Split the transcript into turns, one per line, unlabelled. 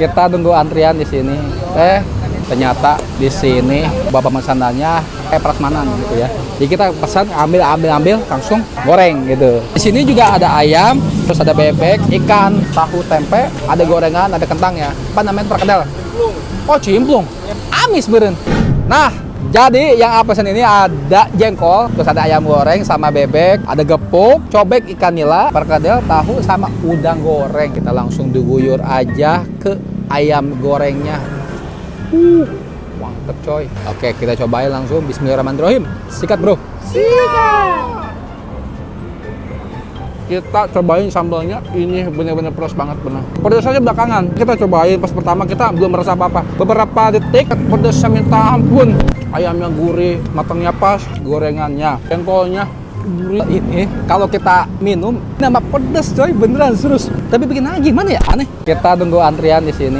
Kita tunggu antrian di sini. Ternyata di sini bapak pesanannya prasmanan gitu ya. Jadi kita pesan ambil langsung goreng gitu. Di sini juga ada ayam, terus ada bebek, ikan, tahu, tempe, ada gorengan, ada kentang ya. Apa namanya perkedel? Oh, cimplung. Amis beren. Nah, jadi yang pesan ini ada jengkol, terus ada ayam goreng sama bebek, ada gepuk, cobek ikan nila, perkedel, tahu sama udang goreng. Kita langsung diguyur aja ke ayam gorengnya. Mantep coy. Oke, kita cobain langsung. Bismillahirrahmanirrahim. Sikat bro.
Sikat.
Kita cobain sambalnya. Ini bener-bener pedas banget bener. Pedasnya belakangan. Kita cobain pas pertama kita belum merasa apa-apa. Beberapa detik pedasnya minta ampun. Ayamnya gurih, matangnya pas, gorengannya, jengkolnya gurih. Ini kalau kita minum nambah pedas coy, beneran serius. Tapi bikin lagi gimana ya? Aneh. Kita tunggu antrian di sini.